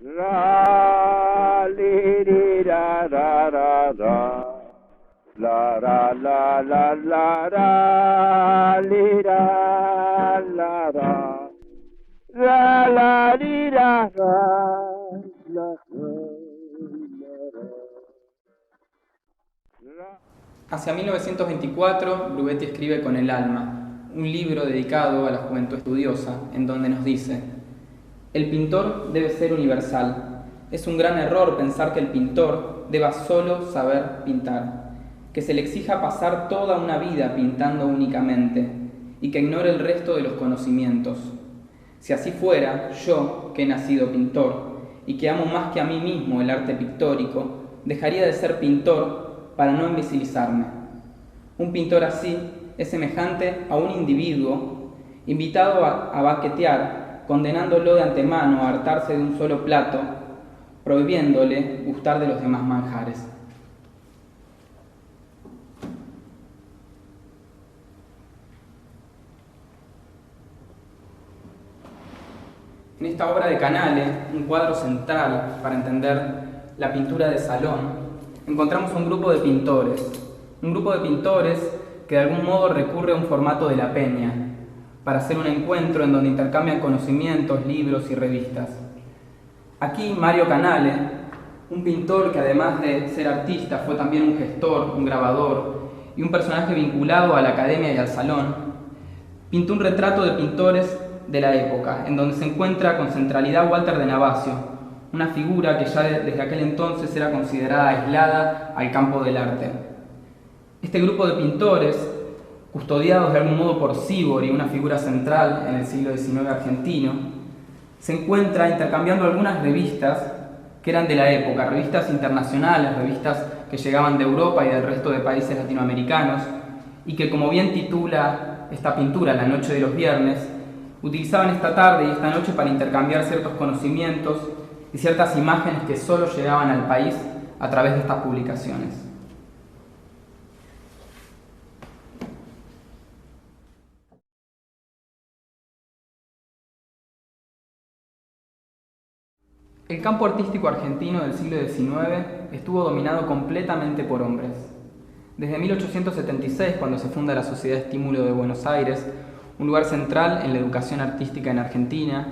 La li di da da da da. La la la la la la li da la da. La la di da da. La la. Hacia 1924, Brubetti escribe Con el alma, un libro dedicado a la juventud estudiosa, en donde nos dice: el pintor debe ser universal. Es un gran error pensar que el pintor deba solo saber pintar, que se le exija pasar toda una vida pintando únicamente y que ignore el resto de los conocimientos. Si así fuera, yo, que he nacido pintor y que amo más que a mí mismo el arte pictórico, dejaría de ser pintor para no invisibilizarme. Un pintor así es semejante a un individuo invitado a banquetear, condenándolo de antemano a hartarse de un solo plato, prohibiéndole gustar de los demás manjares. En esta obra de Canale, un cuadro central para entender la pintura de salón, encontramos un grupo de pintores que de algún modo recurre a un formato de la peña, para hacer un encuentro en donde intercambian conocimientos, libros y revistas. Aquí Mario Canale, un pintor que además de ser artista fue también un gestor, un grabador y un personaje vinculado a la academia y al salón, pintó un retrato de pintores de la época, en donde se encuentra con centralidad Walter de Navacio, una figura que ya desde aquel entonces era considerada aislada al campo del arte. Este grupo de pintores, custodiados de algún modo por Sivori, una figura central en el siglo XIX argentino, se encuentra intercambiando algunas revistas que eran de la época, revistas internacionales, revistas que llegaban de Europa y del resto de países latinoamericanos, y que, como bien titula esta pintura, La noche de los viernes, utilizaban esta tarde y esta noche para intercambiar ciertos conocimientos y ciertas imágenes que solo llegaban al país a través de estas publicaciones. El campo artístico argentino del siglo XIX estuvo dominado completamente por hombres. Desde 1876, cuando se funda la Sociedad Estímulo de Buenos Aires, un lugar central en la educación artística en Argentina,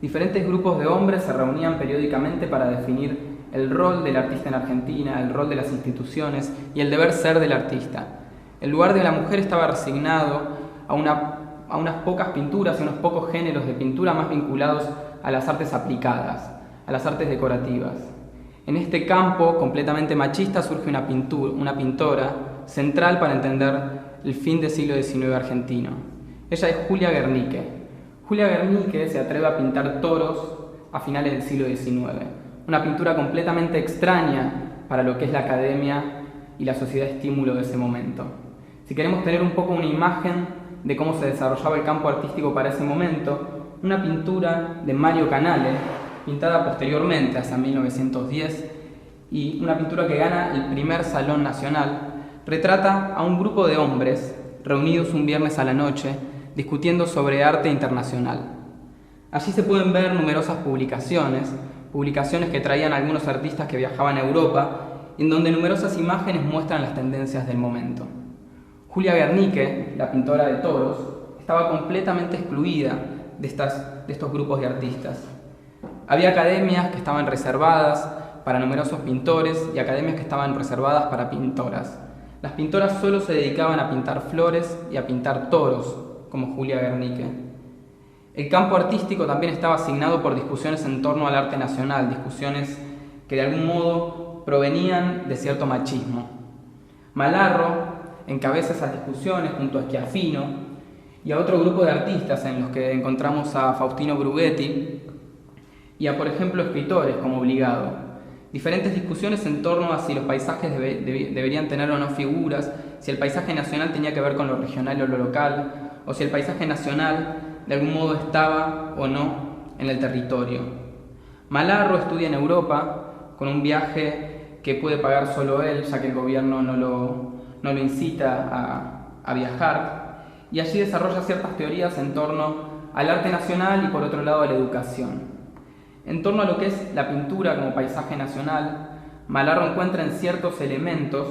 diferentes grupos de hombres se reunían periódicamente para definir el rol del artista en Argentina, el rol de las instituciones y el deber ser del artista. El lugar de la mujer estaba resignado a unas pocas pinturas y unos pocos géneros de pintura más vinculados a las artes aplicadas, a las artes decorativas. En este campo completamente machista surge una pintora central para entender el fin del siglo XIX argentino. Ella es Julia Guernicke. Julia Guernicke se atreve a pintar toros a finales del siglo XIX, una pintura completamente extraña para lo que es la academia y la sociedad estímulo de ese momento. Si queremos tener un poco una imagen de cómo se desarrollaba el campo artístico para ese momento, una pintura de Mario Canale, pintada posteriormente, hacia 1910, y una pintura que gana el primer Salón Nacional, retrata a un grupo de hombres reunidos un viernes a la noche discutiendo sobre arte internacional. Allí se pueden ver numerosas publicaciones que traían algunos artistas que viajaban a Europa, en donde numerosas imágenes muestran las tendencias del momento. Julia Guernicke, la pintora de toros, estaba completamente excluida de estos grupos de artistas. Había academias que estaban reservadas para numerosos pintores y academias que estaban reservadas para pintoras. Las pintoras solo se dedicaban a pintar flores y a pintar toros, como Julia Guernicke. El campo artístico también estaba asignado por discusiones en torno al arte nacional, discusiones que de algún modo provenían de cierto machismo. Malarro encabeza esas discusiones junto a Schiaffino y a otro grupo de artistas en los que encontramos a Faustino Brubetti y a, por ejemplo, escritores como Obligado. Diferentes discusiones en torno a si los paisajes deberían tener o no figuras, si el paisaje nacional tenía que ver con lo regional o lo local, o si el paisaje nacional de algún modo estaba o no en el territorio. Malarro estudia en Europa con un viaje que puede pagar solo él, ya que el gobierno no lo incita a viajar, y allí desarrolla ciertas teorías en torno al arte nacional y por otro lado a la educación. En torno a lo que es la pintura como paisaje nacional, Malarro encuentra en ciertos elementos,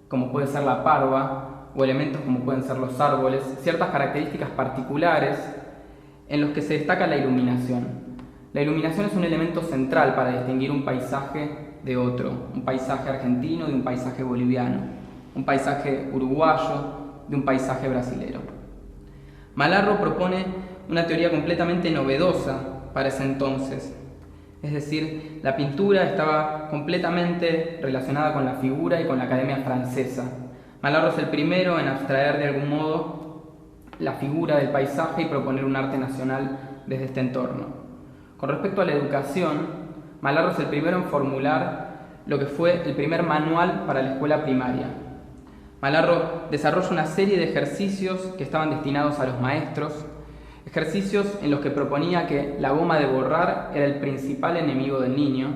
como puede ser la parva, o elementos como pueden ser los árboles, ciertas características particulares en los que se destaca la iluminación. La iluminación es un elemento central para distinguir un paisaje de otro, un paisaje argentino de un paisaje boliviano, un paisaje uruguayo de un paisaje brasilero. Malarro propone una teoría completamente novedosa para ese entonces. Es decir, la pintura estaba completamente relacionada con la figura y con la Academia Francesa. Malarro es el primero en abstraer de algún modo la figura del paisaje y proponer un arte nacional desde este entorno. Con respecto a la educación, Malarro es el primero en formular lo que fue el primer manual para la escuela primaria. Malarro desarrolla una serie de ejercicios que estaban destinados a los maestros, ejercicios en los que proponía que la goma de borrar era el principal enemigo del niño,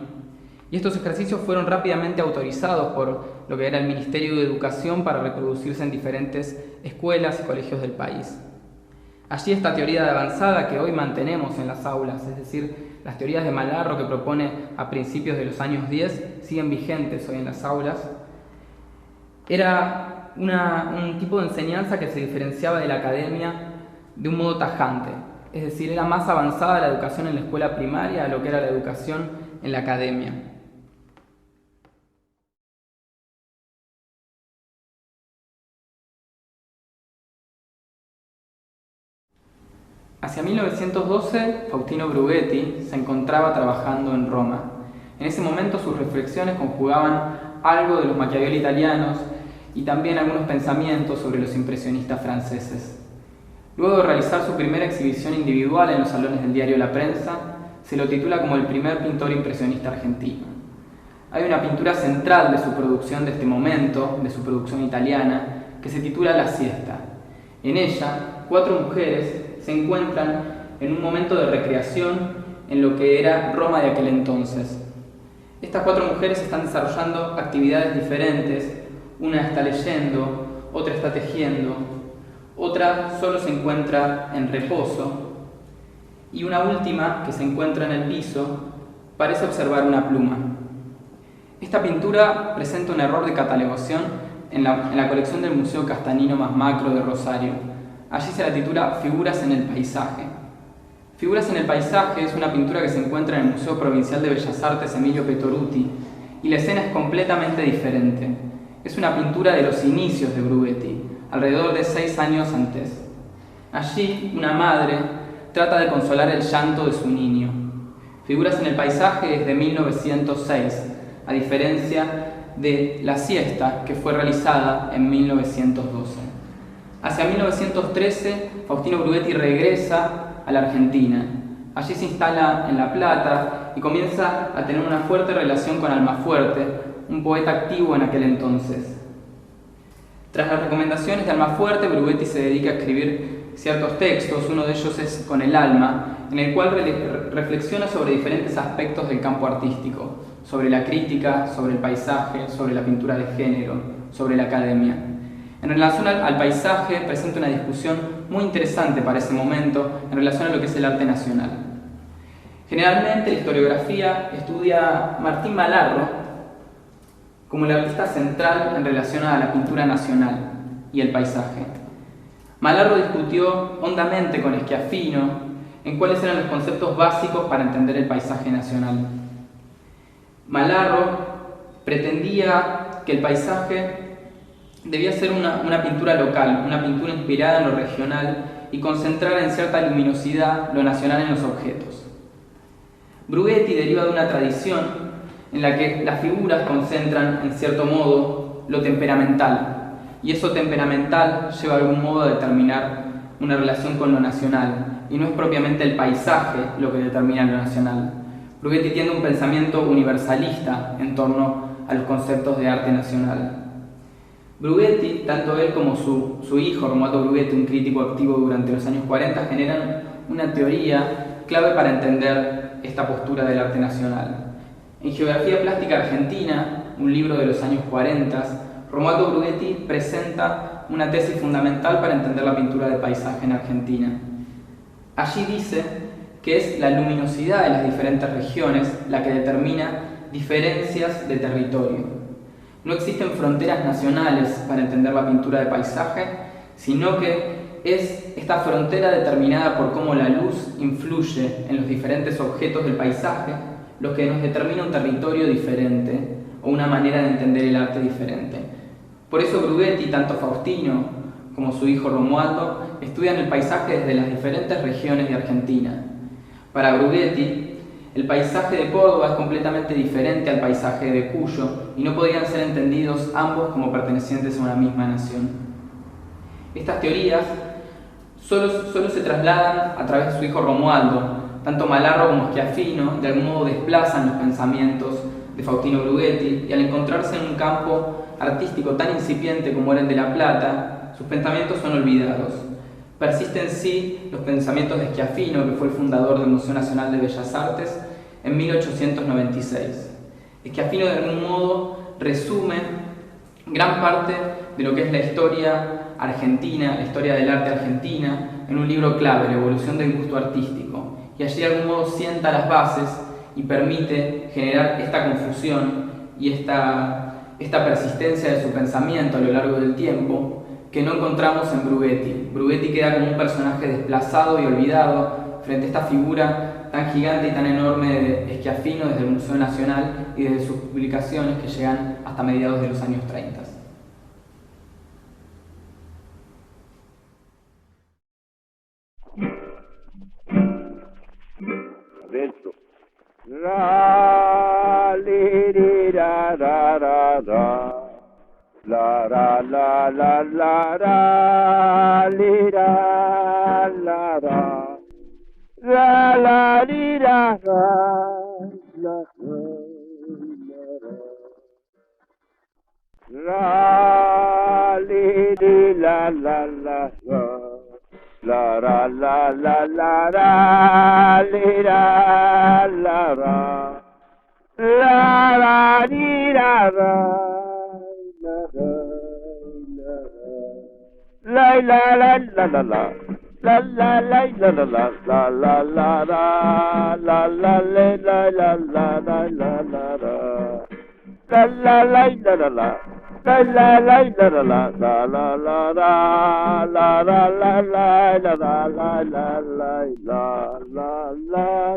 y estos ejercicios fueron rápidamente autorizados por lo que era el Ministerio de Educación para reproducirse en diferentes escuelas y colegios del país. Allí esta teoría de avanzada que hoy mantenemos en las aulas, es decir, las teorías de Malarro que propone a principios de los años 10, siguen vigentes hoy en las aulas. Era un tipo de enseñanza que se diferenciaba de la academia de un modo tajante, es decir, era más avanzada la educación en la escuela primaria de lo que era la educación en la academia. Hacia 1912, Faustino Brugetti se encontraba trabajando en Roma. En ese momento sus reflexiones conjugaban algo de los Maquiavelo italianos y también algunos pensamientos sobre los impresionistas franceses. Luego de realizar su primera exhibición individual en los salones del diario La Prensa, se lo titula como el primer pintor impresionista argentino. Hay una pintura central de su producción de este momento, de su producción italiana, que se titula La Siesta. En ella, 4 mujeres se encuentran en un momento de recreación en lo que era Roma de aquel entonces. Estas 4 mujeres están desarrollando actividades diferentes, una está leyendo, otra está tejiendo, otra solo se encuentra en reposo y una última, que se encuentra en el piso, parece observar una pluma. Esta pintura presenta un error de catalogación en la colección del Museo Castanino Más Macro de Rosario. Allí se la titula Figuras en el Paisaje. Figuras en el Paisaje es una pintura que se encuentra en el Museo Provincial de Bellas Artes Emilio Petoruti y la escena es completamente diferente. Es una pintura de los inicios de Brugetti, alrededor de 6 años antes. Allí, una madre trata de consolar el llanto de su niño. Figuras en el Paisaje es de 1906, a diferencia de La Siesta, que fue realizada en 1912. Hacia 1913, Faustino Brugetti regresa a la Argentina. Allí se instala en La Plata y comienza a tener una fuerte relación con Almafuerte, un poeta activo en aquel entonces. Tras las recomendaciones de Almafuerte, Brugetti se dedica a escribir ciertos textos, uno de ellos es Con el alma, en el cual reflexiona sobre diferentes aspectos del campo artístico, sobre la crítica, sobre el paisaje, sobre la pintura de género, sobre la academia. En relación al paisaje, presenta una discusión muy interesante para ese momento en relación a lo que es el arte nacional. Generalmente la historiografía estudia a Martín Malarro como el artista central en relación a la pintura nacional y el paisaje. Malarro discutió hondamente con Schiaffino en cuáles eran los conceptos básicos para entender el paisaje nacional. Malarro pretendía que el paisaje debía ser una pintura local, una pintura inspirada en lo regional y concentrar en cierta luminosidad lo nacional en los objetos. Brugetti deriva de una tradición en la que las figuras concentran, en cierto modo, lo temperamental, y eso temperamental lleva de algún modo a determinar una relación con lo nacional, y no es propiamente el paisaje lo que determina lo nacional. Brugetti tiene un pensamiento universalista en torno a los conceptos de arte nacional. Brugetti, tanto él como su hijo, Romualdo Brugetti, un crítico activo durante los años 40, generan una teoría clave para entender esta postura del arte nacional. En Geografía Plástica Argentina, un libro de los años 40, Romualdo Brugetti presenta una tesis fundamental para entender la pintura de paisaje en Argentina. Allí dice que es la luminosidad de las diferentes regiones la que determina diferencias de territorio. No existen fronteras nacionales para entender la pintura de paisaje, sino que es esta frontera determinada por cómo la luz influye en los diferentes objetos del paisaje lo que nos determina un territorio diferente o una manera de entender el arte diferente. Por eso Bruguetti, tanto Faustino como su hijo Romualdo, estudian el paisaje desde las diferentes regiones de Argentina. Para Bruguetti, el paisaje de Córdoba es completamente diferente al paisaje de Cuyo y no podían ser entendidos ambos como pertenecientes a una misma nación. Estas teorías solo se trasladan a través de su hijo Romualdo. Tanto Malarro como Schiaffino de algún modo desplazan los pensamientos de Faustino Bruguetti y al encontrarse en un campo artístico tan incipiente como era el de La Plata, sus pensamientos son olvidados. Persisten sí los pensamientos de Schiaffino, que fue el fundador del Museo Nacional de Bellas Artes, en 1896. Schiaffino de algún modo resume gran parte de lo que es la historia argentina, la historia del arte argentina, en un libro clave, La evolución del gusto artístico, y allí de algún modo sienta las bases y permite generar esta confusión y esta persistencia de su pensamiento a lo largo del tiempo que no encontramos en Bruguetti. Bruguetti queda como un personaje desplazado y olvidado frente a esta figura tan gigante y tan enorme de Schiaffino desde el Museo Nacional y desde sus publicaciones que llegan hasta mediados de los años 30. Adentro. Ra, li, ri, ra, ra. La, li, ra, ra. Ra, la, li, ra, la, ra, li, ri, la, ra. La ra li ra ra li ra la la la